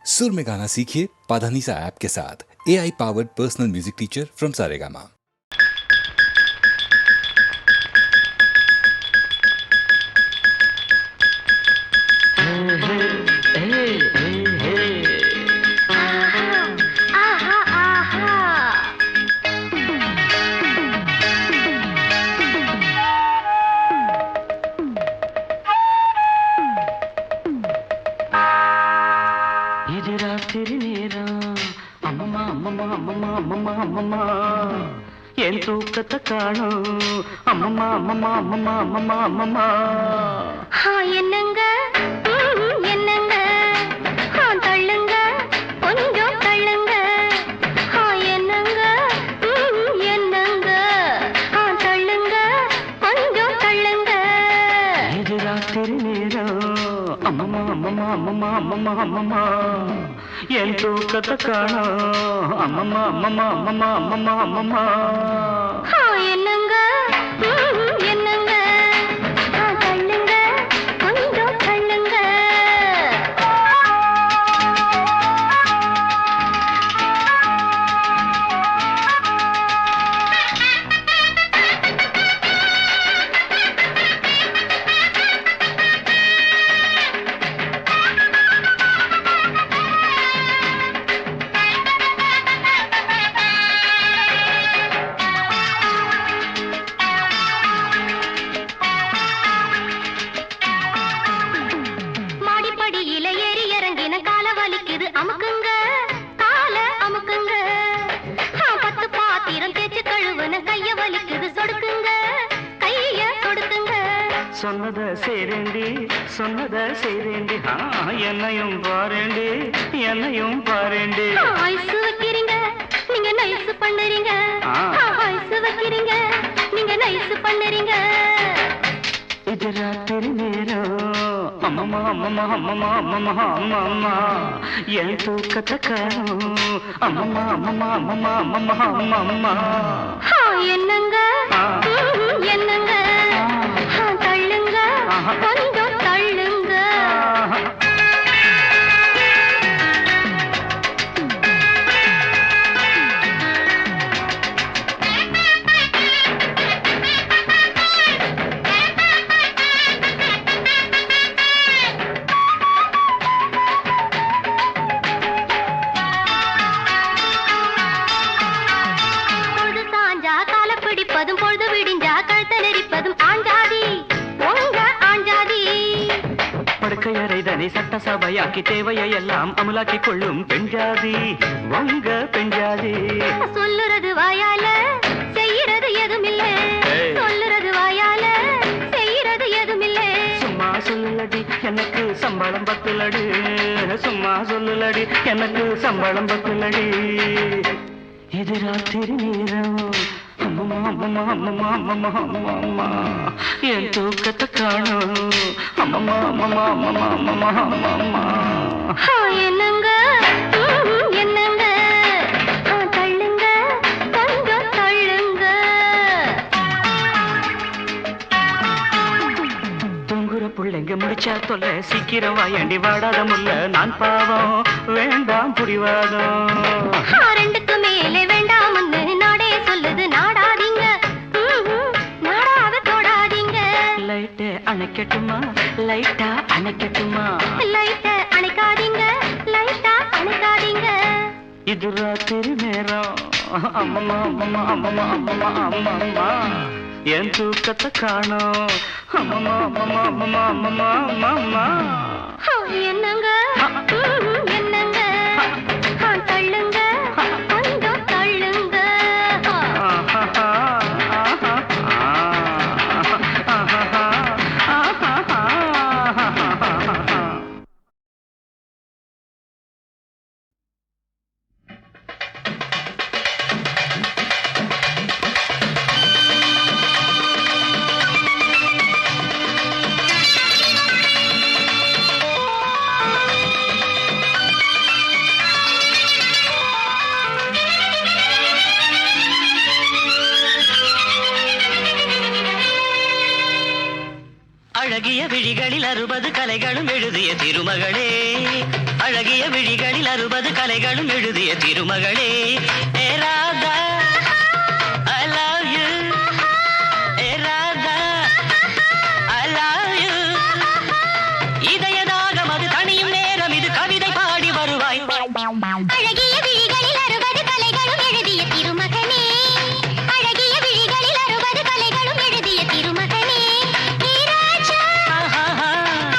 सुर में गाना सीखिए पाधानीसा ऐप के साथ। AI powered personal music teacher from Saregama. இது ராத்திரி நேரம் அம்மம்மா அம்மம்மா அம்மம்மா அம்மம்மா அம்மம்மா என் தூக்கத்தை காணும் அம்மம்மா அம்மம்மா அம்மம்மா அம்மம்மா அம்மம்மா என்னங்க என்னங்க தள்ளுங்க கொஞ்சம் தள்ளுங்க என்னங்க என்னங்க தள்ளுங்க கொஞ்சம் தள்ளுங்க இது ராத்திரி நேரம் அம்மம்மா அம்மம்மா அம்மம்மா அம்மம்மா அம்மம்மா என் தூக்கத்தை காணும் அம்மம்மா அம்மம்மா அம்மம்மா அம்மம்மா அம்மம்மா என்னங்க என்னங்க தள்ளுங்க கொஞ்சம் தள்ளுங்க மாடிப்படியில ஏறி இறங்கின கால வலிக்குது அமுக்குங்க கால அமுக்குங்க பத்து பாத்திரம் தேய்ச்சு கழுவுன கைய வலிக்குது சொடுக்குங்க கைய சொடுக்குங்க சொன்னத செய்றேண்டி என்னையும் பாரேண்டி என்னையும் பாரேண்டி ஐசு வைக்கிறீங்க நீங்க நைஸ் பண்ணுறீங்க ஐசு வைக்கிறீங்க நீங்க நைஸ் பண்ணுறீங்க இது ராத்திரி நேரம் அம்மம்மா அம்மம்மா அம்மம்மா அம்மம்மா அம்மம்மா என் தூக்கத்தை காணும் அம்மம்மா அம்மம்மா அம்மம்மா அம்மம்மா அம்மம்மா என்னங்க என்னங்க தள்ளுங்க கொஞ்சம் தள்ளுங்க பொழுது சாஞ்சா கால பிடிப்பதும் பொழுது விடிஞ்சா கழுத்த நெரிப்பதும் ஆஞ்சாதி உங்க ஆஞ்சாதி படுக்கையறைதனை சட்டசபையாக்கி தேவையை எல்லாம் அமலாக்கி கொள்ளும் பெண்ஜாதி உங்க பெண்ஜாதி சொல்லுறது வாயால செய்யறது எதுமில்ல சொல்லுறது வாயால செய்யறது எதுமில்ல சும்மா சொல்லுலடி எனக்கு சம்பளம் பத்துலடி சும்மா சொல்லுலடி எனக்கு சம்பளம் பத்துலடி இது ராத்திரி நேரம் அம்மம்மா அம்மம்மா அம்மம்மா அம்மம்மா அம்மம்மா என் தூக்கத்தை காணும் அம்மம்மா அம்மம்மா அம்மம்மா அம்மம்மா அம்மம்மா என்னங்க என்னங்க தள்ளுங்க கொஞ்சம் தள்ளுங்க தூங்குற புள்ளைங்க முடிச்சா தொல்ல சீக்கிரம் வாயண்டி வாடாத முல்ல நான் பாவம் வேண்டாம் புரிவாதம் ரெண்டுக்கு மேலே வேண்டாம்னு நாடே சொல்லுது நாடாதீங்க நாடாத தொடாதீங்க லைட்டை அணைக்கட்டுமா லைட்டா அணைக்கட்டுமா லைட்ட அணைக்காதீங்க லைட்டா அணைக்காதீங்க இது ராத்திரி நேரம் அம்மம்மா அம்மம்மா அம்மம்மா அம்மம்மா அம்மம்மா என் தூக்கத்தை காணும் அம்மம்மா அம்மம்மா அம்மம்மா அம்மம்மா அம்மம்மா என்னங்க என்னங்க தள்ளுங்க கொஞ்சம் தள்ளுங்க விழிகளில் 60 கலைகளும் எழுதிய திருமகளே ஏ Radha I love you A Radha I love you இதயதாகம் அது தனியும் நேரம் இது கவிதை பாடி வருவாய் அழகிய விழிகளில் 60 கலைகளும் எழுதிய திருமகனே அழகிய விழிகளில் 60 கலைகளும் எழுதிய திருமகனே ஹே ராஜா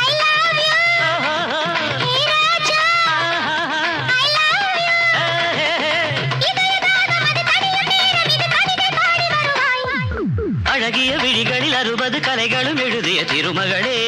I love you hey Raja I love you இதயதாகம் அது தனியும் நேரம் இது கவிதை பாடி வருவாய் அழகிய விழிகளில் 60 கலைகளும் எழுதிய திருமகளே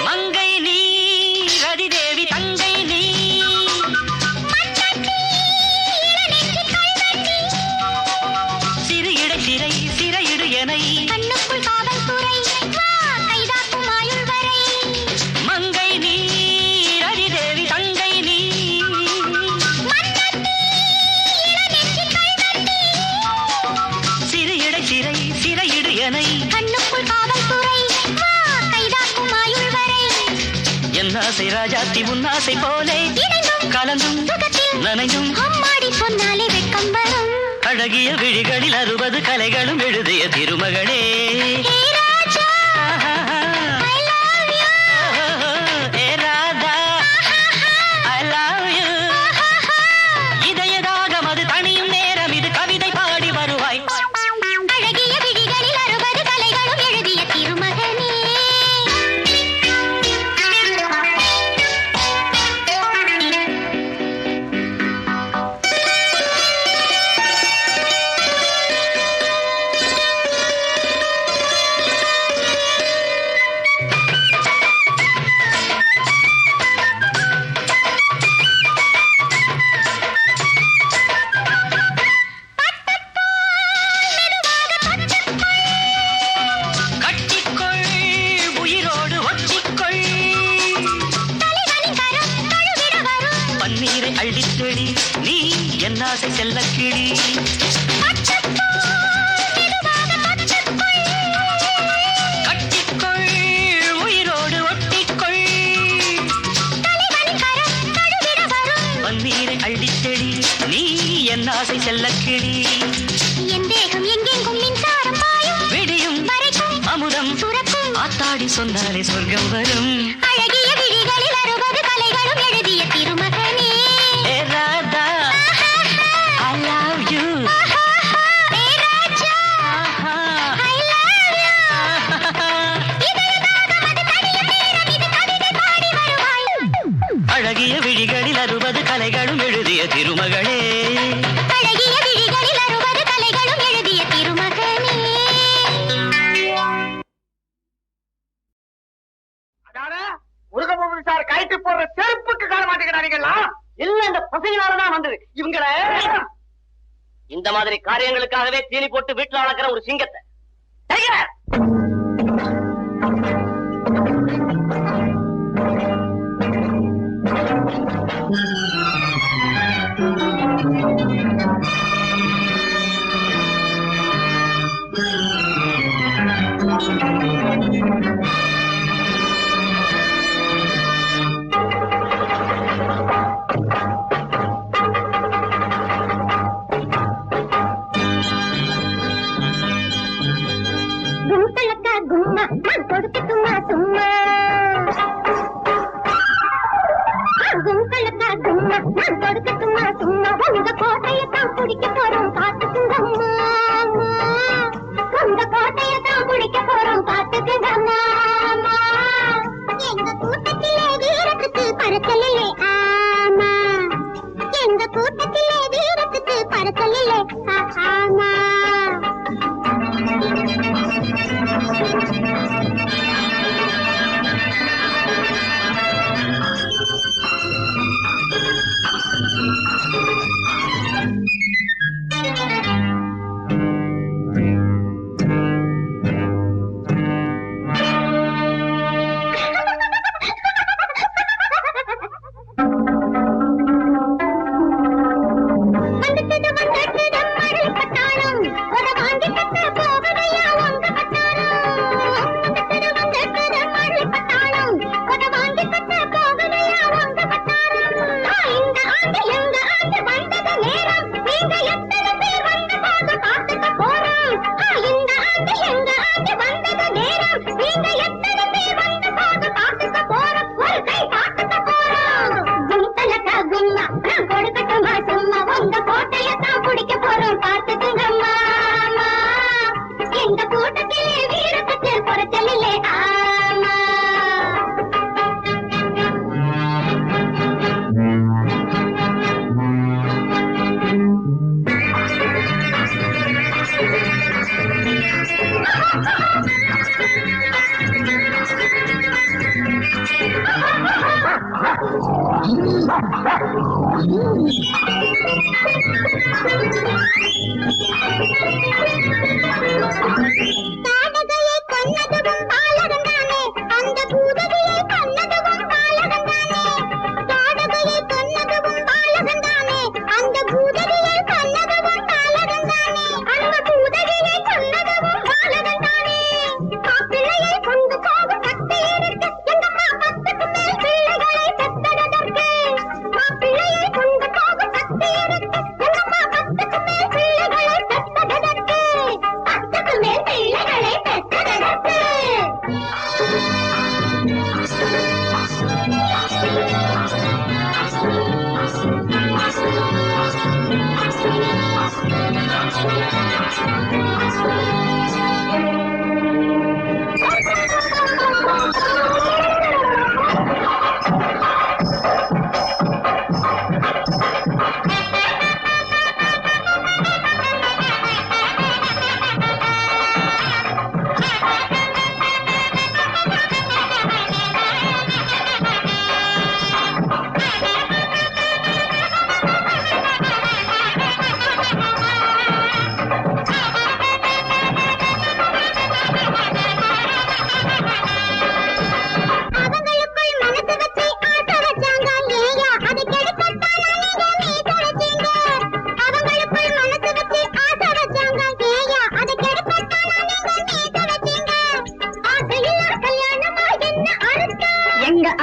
மங்கை நீ ரதிதேவி தங்கை நீ சிறு இடை சிறை சிறையிடு எனை கண்ணுக்குள் காவல்துறை வா கைதாக்கும் ஆயுள் வரை மங்கை நீ ரதிதேவி தங்கை நீ சிறு இடை சிறை சிறையிடு எனை கண்ணுக்குள் காவல்துறை வா கைதாக்கும் ஆயுள் வரை என் ஆசை ராஜாத்தி உன்னாசை போலே இணைந்தும் கலந்தும் சுகத்தில் நனைந்தும் அம்மாடி சொன்னாலே வெட்கம் வரும் அழகிய விழிகளில் 60 கலைகளும் எழுதிய திருமகளே ஹே ராஜா I love you A Radha I love you இதயதாகம் அது தனியும் நேரம் இது கவிதை பாடி வருவாய் அழகிய விழிகளில் 60 கலைகளும் எழுதிய திருமகனே கட்டிக்கொள் உயிரோடு ஒட்டிக்கொள் தலைவனின் கரம் தழுவிட வரும் பன்னீரை அள்ளித்தெளி நீ என் ஆசை செல்லக்கிளி கட்டிக்கொள் உயிரோடு ஒட்டிக்கொள் தலைவனின் கரம் தழுவிட வரும் பன்னீரை அள்ளித்தெளி நீ என் ஆசை செல்லக்கிளி என் தேகம் எங்கெங்கும் மின்சாரம் பாயும் விடியும் வரைக்கும் அமுதம் சுரக்கும் ஆத்தாடி சொன்னாலே சொர்க்கம் வரும் அழகிய விழிகளில் 60 கலைகளும் எழுதிய திருமகனே ஏ Radha I love you hey Raja I love you இதயதாகம் அது தனியும் நேரம் இது கவிதை பாடி வருவாய் அழகிய விழிகளில் 60 கலைகளும் எழுதிய திருமகளே அழகிய விழிகளில் 60 கலைகளும் எழுதிய திருமகனே முருகபூபதி சார் கைட்டு போடுற செருப்புக்கு காண மாட்டேங்கிறாங்களா? இல்ல இந்த பசங்களாலதான் வந்தது இவங்கள இந்த மாதிரி காரியங்களுக்காகவே தீனி போட்டு வீட்டுல வளர்க்கிற ஒரு சிங்கத்தை டைகர்! கும்பலக்கா கும்மா நான் கொடுக்கட்டுமா சும்மா கும்பலக்கா கும்மா நான் கொடுக்கட்டுமா சும்மா உங்க கோட்டையத்தான் பிடிக்க போறோம் பாத்துக்குங்கம்மா உங்க கோட்டையத்தான் பிடிக்க போறோம் பாத்துக்குங்கம்மா எங்க கூட்டத்திலே வீரத்துக்கு பறக்கலில்லை ஆமா எங்க கூட்டத்திலே வீரத்துக்கு பறக்கலில்லை ஆமா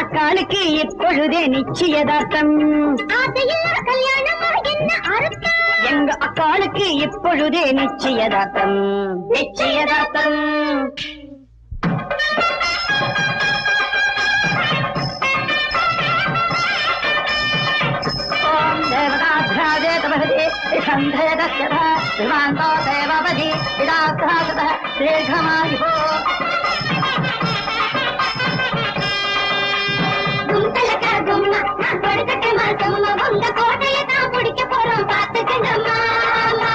அக்காளுக்கு இப்பொழுதே நிச்சயதார்த்தம். எங்க அக்காளுக்கு இப்பொழுதே நிச்சயதார்த்தம். நிச்சயதார்த்தம். ஓம் தேவதாத்ராஜே தபதி சந்தேதஸ்யதா விமாந்தோ தேவபதி விதாத்ராஜத தீர்ഘமாயுः. உங்க கோட்டையை தான் பிடிக்க போறோம் பார்த்துக்கங்க மாமா.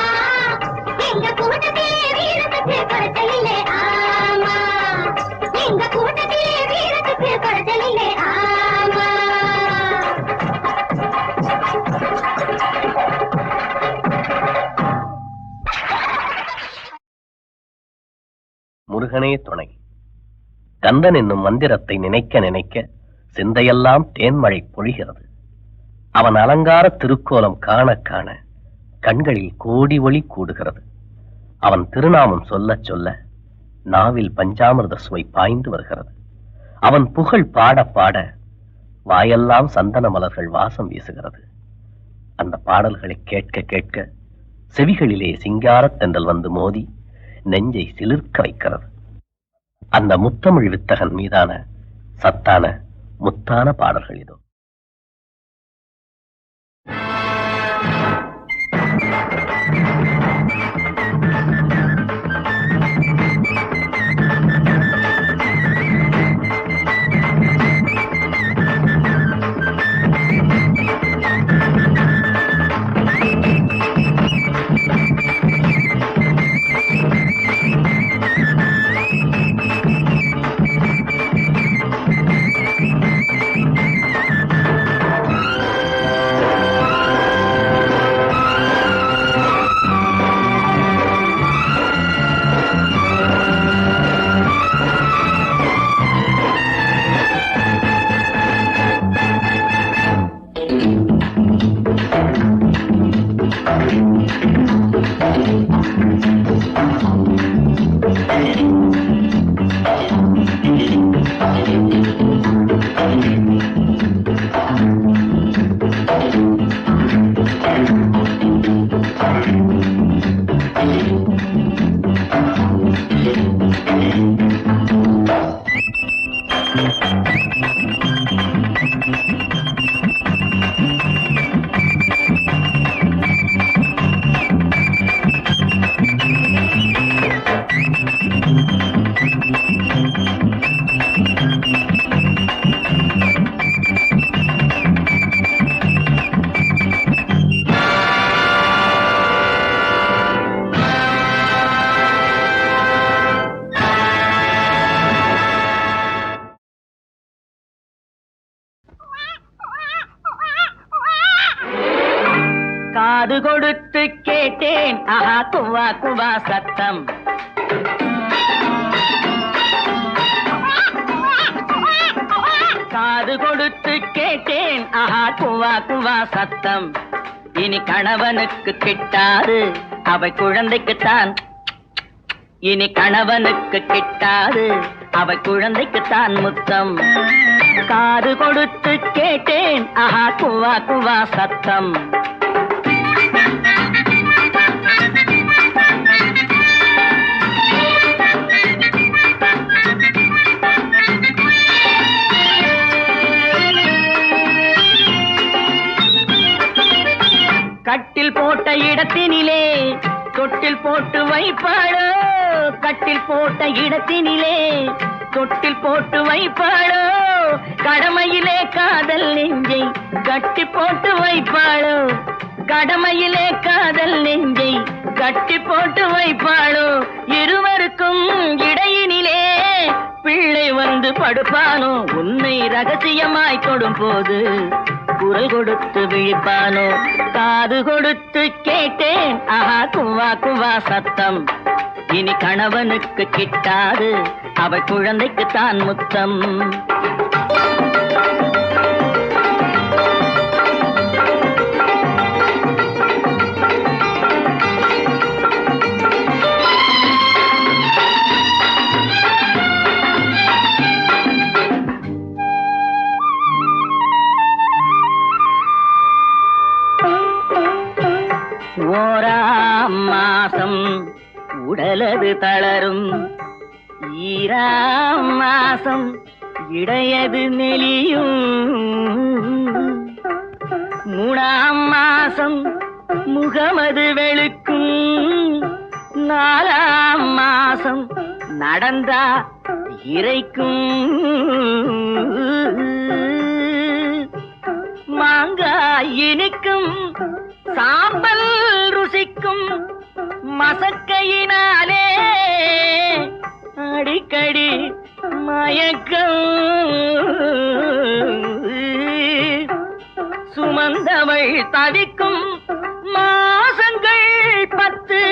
எங்க கூட்டத்திலே வீரத்துக்கு குறைச்சலில்லை ஆமா. எங்க கூட்டத்திலே வீரத்துக்கு குறைச்சலில்லை ஆமா. முருகனே துணை. கந்தன் என்னும் மந்திரத்தை நினைக்க நினைக்க சிந்தையெல்லாம் தேன்மழை பொழிகிறது. அவன் அலங்கார திருக்கோலம் காண காண கண்களில் கோடி ஒளி கூடுகிறது. அவன் திருநாமம் சொல்ல சொல்ல நாவில் பஞ்சாமிர்த சுவை பாய்ந்து வருகிறது. அவன் புகழ் பாட பாட வாயெல்லாம் சந்தன மலர்கள் வாசம் வீசுகிறது. அந்த பாடல்களை கேட்க கேட்க செவிகளிலே சிங்காரத் தென்றல் வந்து மோதி நெஞ்சை சிலிர்க்க வைக்கிறது. அந்த முத்தமிழ் வித்தகன் மீதான சத்தான முத்தான பாடல்கள் இதோ. காது கொடுத்து கேட்டேன் ஆஹா குவா குவா சத்தம். காது கொடுத்து கேட்டேன் ஆஹா குவா குவா சத்தம். இனி கணவனுக்கு கிட்டாது அவை குழந்தைக்குத்தான். இனி கணவனுக்கு கிட்டாது அவை குழந்தைக்குத்தான் முத்தம். காது கொடுத்து கேட்டேன் ஆஹா குவா குவா சத்தம். கட்டில் போட்ட இடத்தினிலே தொட்டில் போட்டு வைப்பாளோ. கட்டில் போட்ட இடத்தினிலே தொட்டில் போட்டு வைப்பாளோ. கடமையிலே காதல் நெஞ்சை கட்டி போட்டு வைப்பாளோ. கடமையிலே காதல் நெஞ்சை கட்டி போட்டு வைப்பாளோ. இருவருக்கும் இடையினிலே பிள்ளை வந்து படுப்பானோ. உன்னை ரகசியமாய் தொடும் போது குரல் கொடுத்து விழிப்பானோ. காது கொடுத்து கேட்டேன் ஆஹா குவா குவா சத்தம். இனி கணவனுக்கு கிட்டாது அவள் குழந்தைக்குத்தான் முத்தம். ஓராம் மாசம் உடலது தளரும். ஈராம் மாசம் இடையது நெளியும். மூணாம் மாசம் முகமது வெளுக்கும். நாலாம் மாசம் நடந்தா இறைக்கும். மாங்காய் இனிக்கும் சாம்பல் ருசிக்கும். மசக்கையினாலே அடிக்கடி மயக்கம். சுமந்தவள் தவிக்கும் மாசங்கள் 10.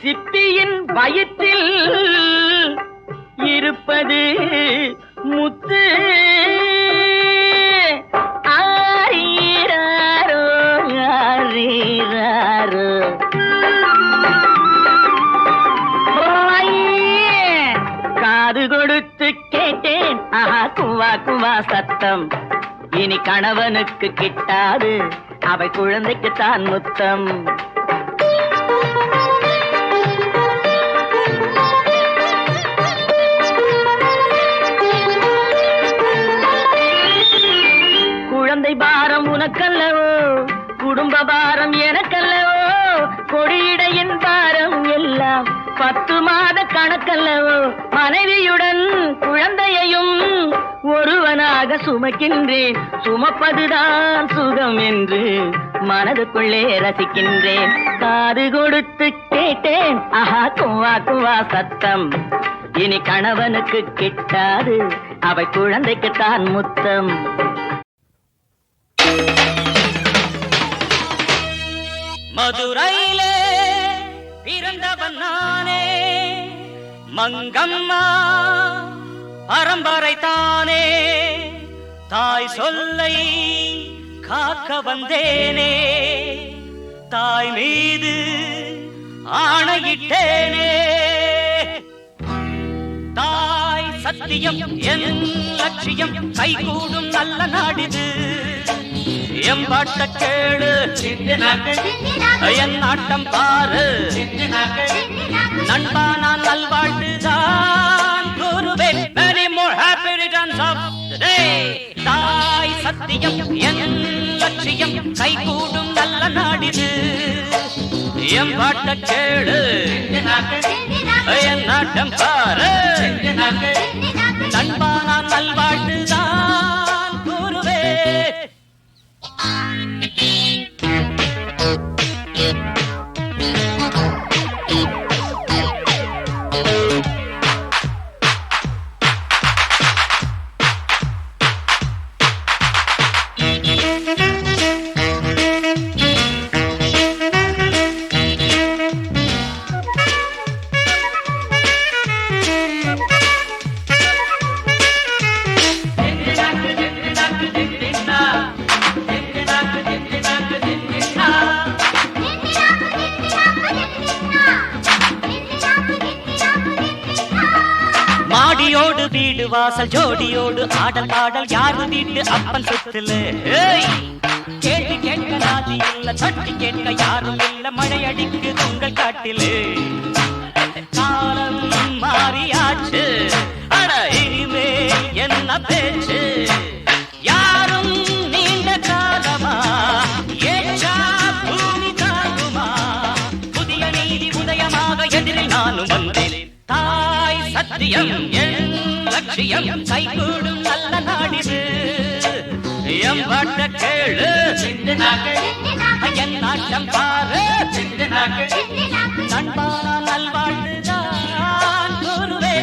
சிப்பியின் வயிற்றில் இருப்பது முத்து. ஆரீராரோ ஆரீராரோ. காது கொடுத்து கேட்டேன் ஆஹா குவா குவா சத்தம். இனி கணவனுக்கு கிட்டாது அவை குழந்தைக்குத்தான் முத்தம். குழந்தை பாரம் உனக்கல்லவோ, குடும்ப பாரம் எனக்கல்லவோ. கொடியிடையின் பாரம் எல்லாம் 10 மாத கணக்கல்லவோ. மனைவியுடன் குழந்தையையும் ஒருவனாக சுமக்கின்றேன். சுமப்பதுதான் சுகம் என்று மனதுக்குள்ளே ரசிக்கின்றேன். காது கொடுத்து கேட்டேன் ஆஹா குவா குவா சத்தம். இனி கணவனுக்கு கிட்டாது அவை குழந்தைக்குத்தான் முத்தம். மதுரையிலே பிறந்தவன் நானே. மங்கம்மா பரம்பரை தானே. தாய் சொல்லை காக்க வந்தேனே. தாய் மீது ஆணையிட்டேனே. தாய் சத்தியம் என் லட்சியம். கைகூடும் நல்ல நாடிது. எம்பாட்ட கேளு என் நாட்டம் பாரு. நண்பா நான் நல்வாழ்த்துதான் கூறுவேன். Many more happy returns of the day. தாய் சத்தியம் என் லட்சியம். கைகூடும் நல்ல நாடிது. எம்பாட்ட கேளு என் நாட்டம் பாரு. நண்பா நான் நல்வாழ்த்துதான் கூறுவேன். வாசல் ஜோடியோடு ஆடல் பாடல் யாரு வீட்டு அப்பன் சொத்துல கேள்வி கேட்க நாதி இல்ல தட்டி கேட்க யாரும் இல்ல மழை அடிக்கு உங்கள் காட்டிலே காலம் மாறியாச்சு அட இனிமே என்ன பேச்சு யாரும் நீண்ட காலமா ஏற்றா பூமி தாங்குமா புதிய நீதி உதயமாக எதிரில் நானும் வந்தேன் தாய் சத்தியம் என் லட்சியம் கைகூடும் நல்ல நாடிது எம் பாட்ட கேளு என் நாட்டம் பாரு நண்பானா நல்வாழ்வுதான் குருவே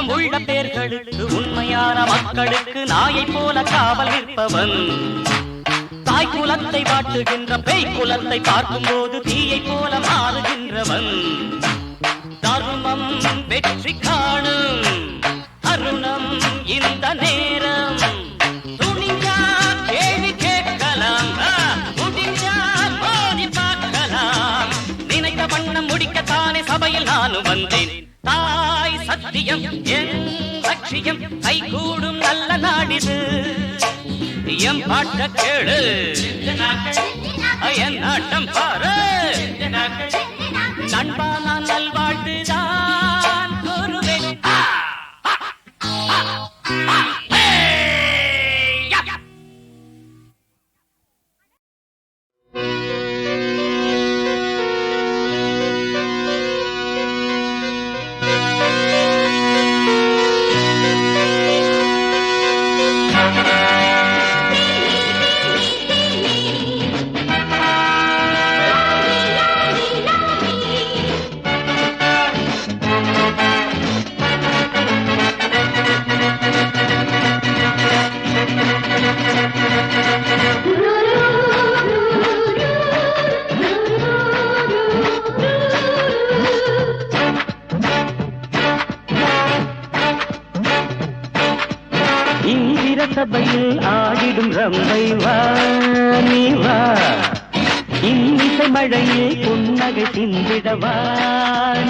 உள்ள பேர்களுக்கு உண்மையான மக்களுக்கு நாயை போல காவல் நிற்பவன் தாய் குலத்தை வாட்டுகின்ற பேய் குலத்தை பார்க்கும் போது தீயை போல மாறுகின்றவன் தர்மம் வெற்றி காணும் அருணம் இந்த நேரம் துணிஞ்சா கேள்வி கேட்கலாம் முடிஞ்சா மோதி பார்க்கலாம் நினைத்த வண்ணம் முடிக்கத்தானே சபையில் நானும் வந்தேன் தாய் சத்தியம் என் லட்சியம் கைகூடும் நல்ல நாடிது எம் பாட்ட கேளு என் நாட்டம் பாரு நண்பானா நல்வாழ்வுதான் குருவே சபையில் ஆடிடும் ரம்பை வா நீ வா இன்னிசை மழையில் புன்னகை சிந்திடவா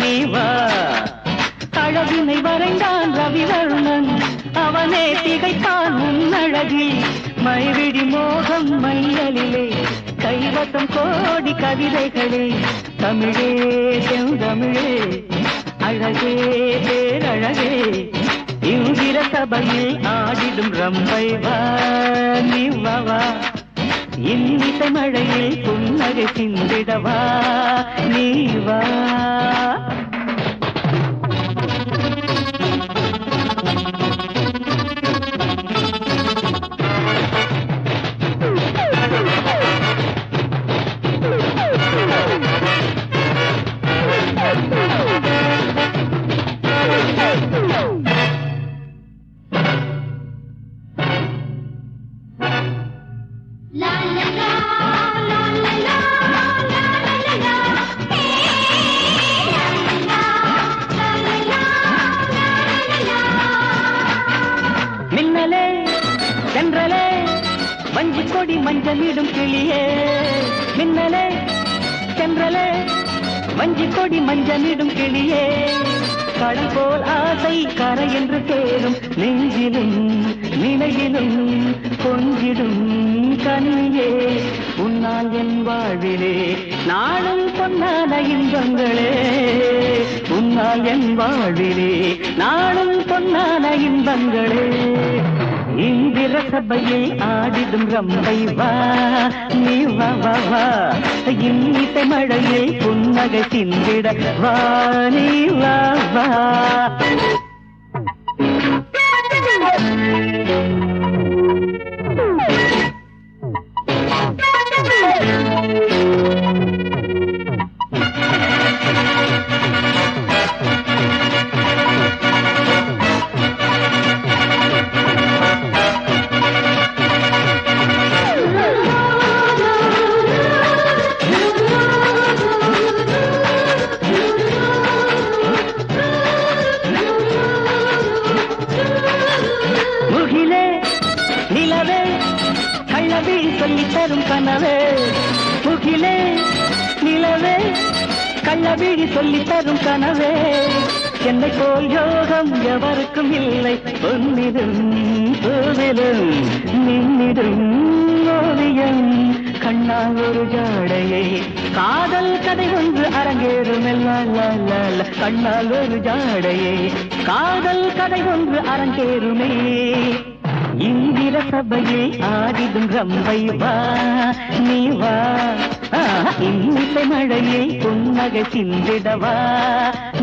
நீ வா அழகினை வரைந்தான் ரவிவர்ணன் அவனே திகைத்தான் உன்னழகில் மைவிடி மோகம் மையலிலே கைவசம் கோடி கவிதைகளே தமிழே செந்தமிழே அழகே பேரழகே இங்கிர சபையில் ஆடிடும் ரம்பை வா நீ வா இன்னிசை மழையில் புன்னகை சிந்திடவா நீ வா கொடி மஞ்சளிடும் கிளியே மின்னலே சென்றலே வஞ்சி கொடி மஞ்சளிடும் கிளியே கடல் போல் ஆசை கரை என்று சேரும் நெஞ்சிலும் நிலையிலும் கொஞ்சிடும் கண்ணியே உன்னால் என் வாழ்விலே நாளும் பொன்னான இன்பங்களே உன்னால் என் வாழ்விலே நாளும் பொன்னான இன்பங்களே இந்திர சபையில் ஆடிடும் ரம்பை வா நீ வா வா வா இன்னிசை மழையில் புன்னகை சிந்திட வா நீ வா வா சொல்லி தரும் கனவே முகிலே நிலவே கள்ளவிழி சொல்லி தரும் கனவே என்னை போல் யோகம் எவருக்கும் இல்லை பொன்னிடும் பூவிலும் மின்னிடும் ஓவியம் கண்ணால் ஒரு ஜாடையை காதல் கதை ஒன்று அரங்கேறும் கண்ணால் ஒரு ஜாடையை காதல் கதை ஒன்று அரங்கேறுமே இந்திர சபையில் ஆடிடும் ரம்பை வா நீ வா இன்னிசை மழையில் புன்னகை சிந்திடவா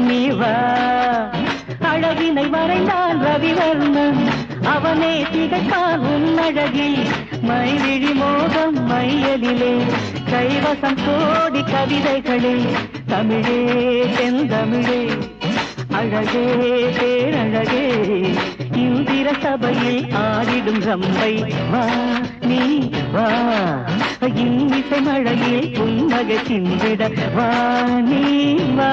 நீ வா அழகினை வரைந்தான் ரவிவர்மன் அவனே திகைத்தான் உன்னழகில் மைவிழி மோகம் மையலிலே கைவசம் கோடி கவிதைகளே தமிழே தென்தமிழே அழகே பேரழகே இந்திர சபையில் ஆடிடும் ரம்பை வா நீ வா இன்னிசை மழையில் புன்னகை சிந்திட வா நீ வா